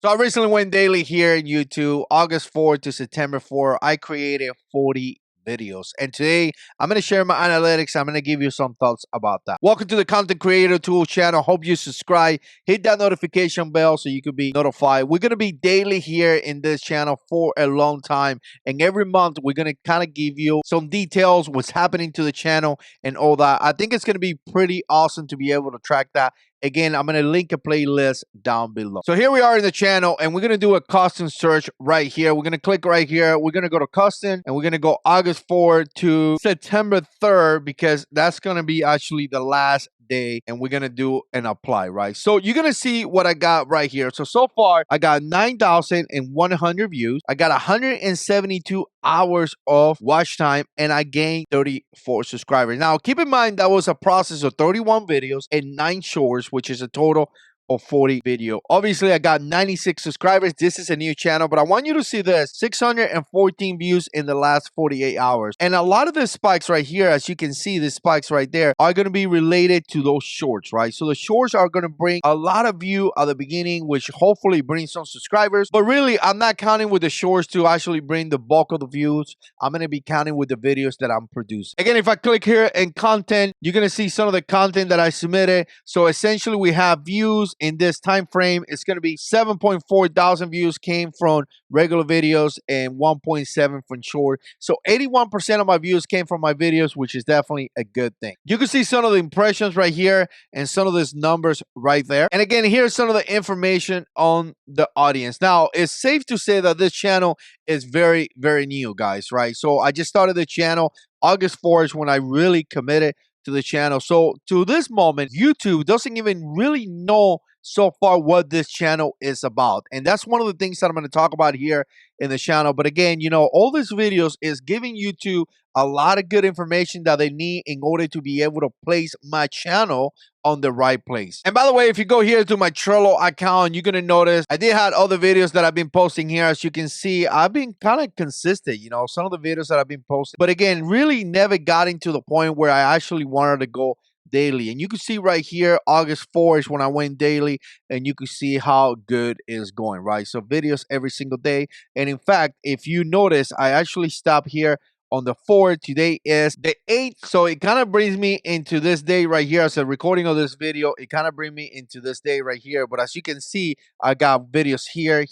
So I recently went daily here in YouTube, August 4th to September 4th. I created 40 videos. And today I'm going to share my analytics. I'm going to give you some thoughts about that. Welcome to the Content Creator Tool channel. Hope you subscribe. Hit that notification bell so you can be notified. We're going to be daily here in this channel for a long time. And every month we're going to kind of give you some details, what's happening to the channel and all that. I think it's going to be pretty awesome to be able to track that. Again, I'm going to link a playlist down below. So here we are in the channel, and we're going to do a custom search right here. We're going to click right here. We're going to go to custom, and we're going to go August 4th to September 3rd, because that's going to be actually the last day, and we're going to do an apply, right? So you're going to see what I got right here. So far, I got 9,100 views. I got 172 hours of watch time, and I gained 34 subscribers. Now, keep in mind that was a process of 31 videos and 9 shorts, which is a total of 40 video. Obviously, I got 96 subscribers. This is a new channel, but I want you to see this: 614 views in the last 48 hours. And a lot of the spikes right here, as you can see, the spikes right there are going to be related to those shorts, right? So the shorts are going to bring a lot of view at the beginning, which hopefully brings some subscribers. But really, I'm not counting with the shorts to actually bring the bulk of the views. I'm going to be counting with the videos that I'm producing. Again, if I click here in content, you're going to see some of the content that I submitted. So essentially, we have views in this time frame. It's going to be 7.4 thousand views came from regular videos and 1.7 from short. So 81% of my views came from my videos, which is definitely a good thing. You can see some of the impressions right here and some of these numbers right there. And again, here's some of the information on the audience. Now, it's safe to say that this channel is very, very new, guys, right? So I just started the channel August 4th when I really committed to the channel. So to this moment, YouTube doesn't even really know so far what this channel is about. And that's one of the things that I'm going to talk about here in the channel. But again, all these videos is giving YouTube a lot of good information that they need in order to be able to place my channel on the right place. And by the way, if you go here to my Trello account, you're going to notice I did have other videos that I've been posting here. As you can see, I've been kind of consistent, some of the videos that I've been posting. But again, really never got into the point where I actually wanted to go daily. And you can see right here, August 4th is when I went daily, and you can see how good it's going, right? So videos every single day. And in fact, if you notice, I actually stopped here on the 4th. Today is the 8th. So it kind of brings me into this day right here. As a recording of this video, it kind of brings me into this day right here. But as you can see, I got videos here,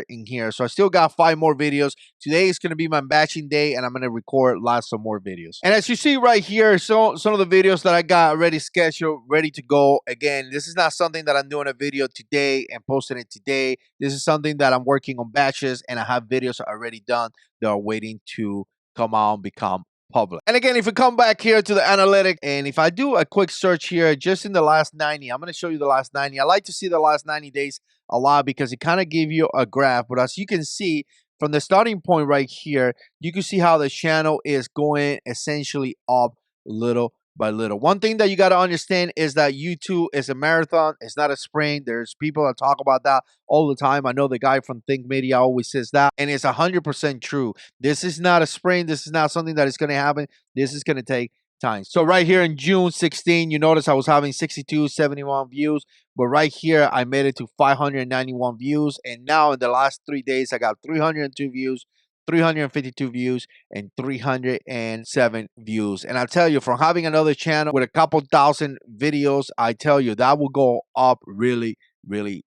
and here. So I still got 5 more videos. Today is going to be my batching day, and I'm going to record lots of more videos. And as you see right here, so some of the videos that I got already scheduled, ready to go. Again, this is not something that I'm doing a video today and posting it today. This is something that I'm working on batches, and I have videos already done that are waiting to come out and become public. And again, if we come back here to the analytics, and if I do a quick search here, just in the last 90, I'm going to show you the last 90. I like to see the last 90 days a lot because it kind of gives you a graph. But as you can see from the starting point right here, you can see how the channel is going essentially up little by little. One thing that you got to understand is that YouTube is a marathon. It's not a sprint. There's people that talk about that all the time. I know the guy from Think Media always says that, and it's 100% true. This is not a sprint. This is not something that is going to happen. This is going to take time. So right here in June 16, you notice I was having 71 views, but right here I made it to 591 views, and now in the last 3 days I got 302 views, 352 views, and 307 views. And I tell you, from having another channel with a couple thousand videos, I tell you that will go up really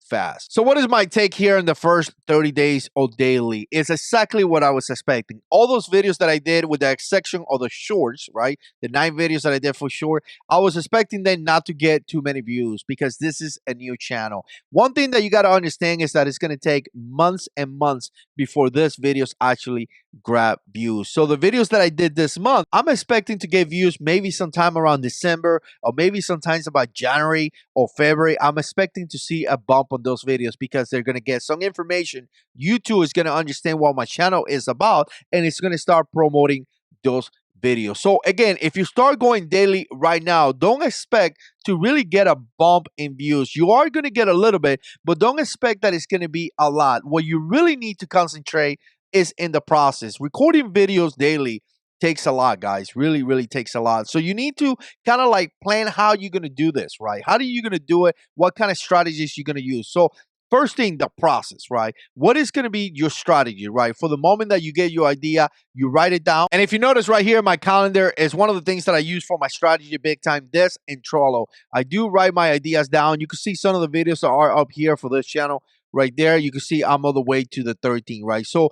fast. So what is my take here in the first 30 days of daily? It's exactly what I was expecting. All those videos that I did, with the exception of the shorts, right? The 9 videos that I did for short, I was expecting them not to get too many views because this is a new channel. One thing that you got to understand is that it's going to take months and months before this videos actually grab views. So the videos that I did this month, I'm expecting to get views maybe sometime around December, or maybe sometimes about January or February. I'm expecting to see a bump on those videos because they're going to get some information. YouTube is going to understand what my channel is about, and it's going to start promoting those videos. So again, if you start going daily right now, don't expect to really get a bump in views. You are going to get a little bit, but don't expect that it's going to be a lot. What you really need to concentrate is in the process. Recording videos daily takes a lot, guys. Really takes a lot. So you need to kind of like plan how you're going to do this, right? How are you going to do it? What kind of strategies you're going to use? So First thing, the process, right? What is going to be your strategy, right? For the moment that you get your idea, you write it down. And if you notice right here, my calendar is one of the things that I use for my strategy big time, this and Trello. I do write my ideas down. You can see some of the videos that are up here for this channel right there. You can see I'm all the way to the 13, right? So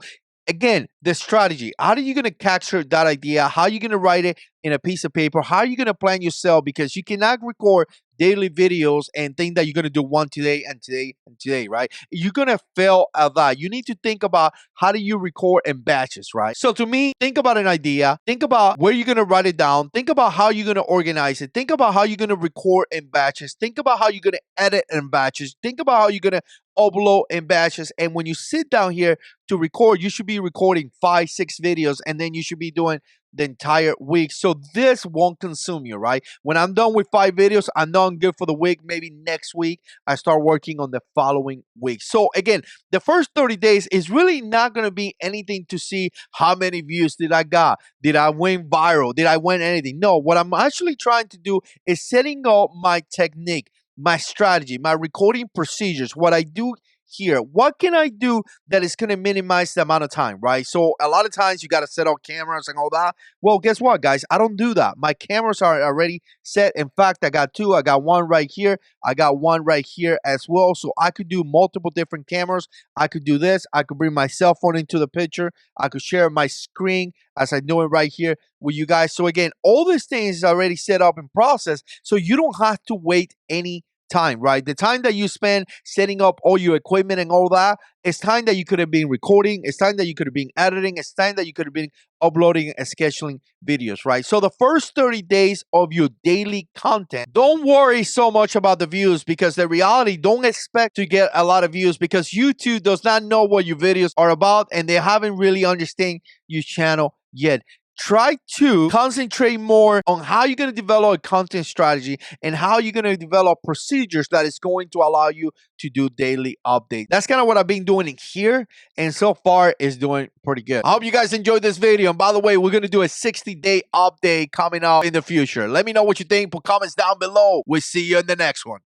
again, the strategy, how are you going to capture that idea? How are you going to write it in a piece of paper? How are you going to plan yourself? Because you cannot record daily videos and think that you're going to do one today and today and today, right? You're going to fail at that. You need to think about how do you record in batches, right? So to me, think about an idea. Think about where you're going to write it down. Think about how you're going to organize it. Think about how you're going to record in batches. Think about how you're going to edit in batches. Think about how you're going to upload in batches. And when you sit down here to record, you should be recording 5, 6 videos, and then you should be doing the entire week. So this won't consume you, right? When I'm done with 5 videos, I'm done good for the week. Maybe next week, I start working on the following week. So again, the first 30 days is really not going to be anything to see how many views did I got? Did I win viral? Did I win anything? No, what I'm actually trying to do is setting up my technique, my strategy, my recording procedures, what I do here. What can I do that is going to minimize the amount of time, right? So a lot of times you got to set up cameras and all that. Well, guess what, guys? I don't do that. My cameras are already set. In fact, I got 2. I got one right here. I got one right here as well. So I could do multiple different cameras. I could do this. I could bring my cell phone into the picture. I could share my screen as I do it right here with you guys. So again, all these things is already set up in process. So you don't have to wait any time, right? The time that you spend setting up all your equipment and all that, it's time that you could have been recording. It's time that you could have been editing. It's time that you could have been uploading and scheduling videos, right? So the first 30 days of your daily content, don't worry so much about the views, because the reality, don't expect to get a lot of views, because YouTube does not know what your videos are about and they haven't really understand your channel yet. Try to concentrate more on how you're going to develop a content strategy and how you're going to develop procedures that is going to allow you to do daily updates. That's kind of what I've been doing in here, and so far it's doing pretty good. I hope you guys enjoyed this video. And by the way, we're going to do a 60-day update coming up in the future. Let me know what you think. Put comments down below. We'll see you in the next one.